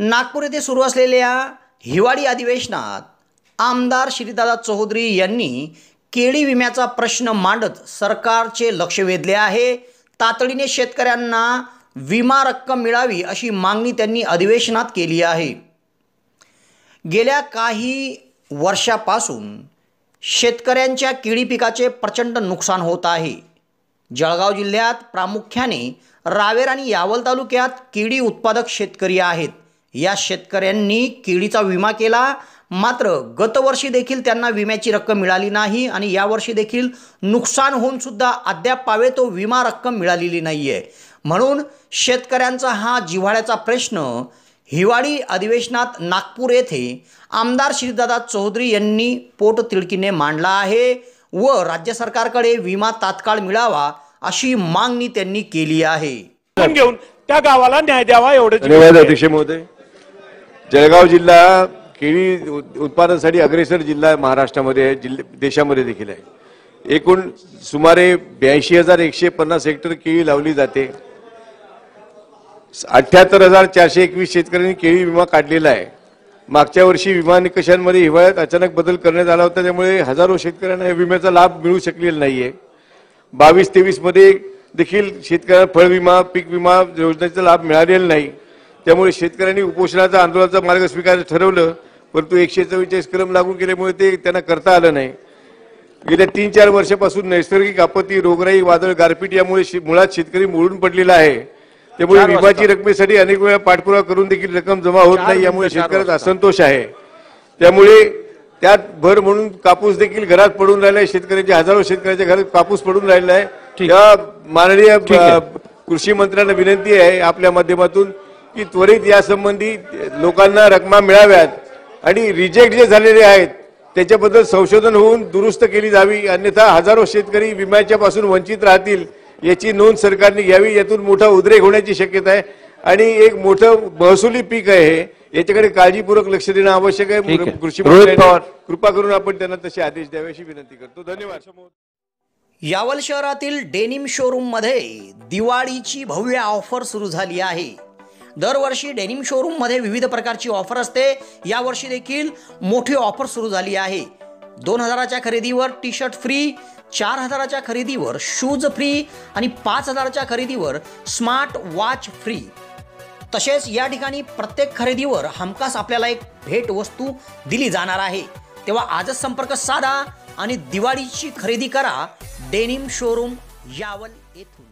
नागपूर येथे सुरू असलेल्या हिवाळी अधिवेशनात आमदार श्रीदादा चौधरी यांनी केळी विम्याचा प्रश्न मांडत सरकारचे लक्ष वेधले आहे। तातडीने शेतकऱ्यांना विमा रक्कम मिळावी अशी मागणी त्यांनी अधिवेशनात केली आहे। गेल्या काही वर्षापासून शेतकऱ्यांच्या केळी पिकाचे प्रचंड नुकसान होत आहे। जळगाव जिल्ह्यात प्रामुख्याने रावेर आणि यावल तालुक्यात केळी उत्पादक शेतकरी आहेत। या शेतकऱ्यांनी केळीचा विमा केला, मात्र गतवर्षी देखील त्यांना विम्याची रक्कम मिळाली नाही आणि यावर्षी देखील नुकसान होऊन सुद्धा अद्याप तो विमा रक्कम मिळालेली नाही आहे। म्हणून शेतकऱ्यांचा हा जिव्हाळ्याचा प्रश्न हिवाळी अधिवेशनात नागपूर येथे आमदार श्रीदादा चौधरी यांनी पोटतिडकीने मांडला आहे व राज्य सरकारकडे विमा तात्काळ मिळावा अशी मागणी त्यांनी केली आहे। घेऊन त्या गावाला न्याय द्यावा एवढेच। धन्यवाद अध्यक्ष महोदय। जळगाव जिल्हा केळी उत्पादनासाठी अग्रेसर जिल्हा महाराष्ट्रामध्ये देशामध्ये देखील आहे। एकूण सुमारे 82,150 हेक्टर केळी लावली जाते। 78,421 शेतकऱ्यांनी केळी विमा काढलेला आहे। मागच्या वर्षी विमा निकषांमध्ये हिवाळ्यात अचानक बदल करण्यात आला होता, त्यामुळे हजारो शेतकऱ्यांना या विम्याचा लाभ मिळू शकलेला नाहीये। 22-23 मध्ये देखील शेतकऱ्यांना फळ विमा, पीक विमा योजनेचा लाभ मिळालेला नाही। त्यामुळे शेतकऱ्यांनी उपोषणाचा आंदोलनाचा मार्ग स्वीकारायचं ठरवलं, परंतु 144 कलम लागू केल्यामुळे ते त्यांना करता आलं नाही। गेल्या 3-4 वर्षापासून नैसर्गिक आपत्ती, रोगराई, वादळ, गारपीट यामुळे मुळात शेतकरी मोडून पडलेला आहे। त्यामुळे विम्याची रकमेसाठी अनेक वेळा पाठपुरावा करून देखील रक्कम जमा होत नाही, यामुळे शेतकऱ्यांचा असंतोष आहे। त्यामुळे त्यात भर म्हणून कापूस देखील घरात पडून राहिला आहे। शेतकऱ्यांच्या हजारो शेतकऱ्यांच्या घरात कापूस पडून राहिला आहे। त्या माननीय कृषी मंत्र्यांना विनंती आहे आपल्या माध्यमातून की त्वरित यासंबंधी लोकांना रक्कम मिळाव्यात आणि रिजेक्ट जे झालेले आहेत त्याच्याबद्दल संशोधन होऊन दुरुस्त केली जावी, अन्यथा हजारो शेतकरी विम्याच्या पासून वंचित राहतील याची नोंद सरकारने घ्यावी। यातून मोठा उद्रेक होण्याची शक्यता आहे आणि एक मोठं महसुली पीक आहे, याच्याकडे काळजीपूर्वक लक्ष देणं आवश्यक आहे। कृषी मंत्र्यांनी कृपा करून आपण त्यांना तसे आदेश द्यावे अशी विनंती करतो। धन्यवाद। यावल शहरातील डेनिम शोरूम मध्ये दिवाळीची भव्य ऑफर सुरू झाली आहे। दरवर्षी डेनिम शोरूम मध्ये विविध प्रकारची ऑफर असते। यावर्षी देखील मोठी ऑफर सुरू झाली आहे। 2,000च्या खरेदीवर टी शर्ट फ्री, 4,000च्या खरेदीवर शूज फ्री आणि 5,000च्या खरेदीवर स्मार्ट वॉच फ्री। तसेच या ठिकाणी प्रत्येक खरेदीवर हमखास आपल्याला एक भेट वस्तू दिली जाणार आहे। तेव्हा आजच संपर्क साधा आणि दिवाळीची खरेदी करा डेनिम शोरूम यावल येथून।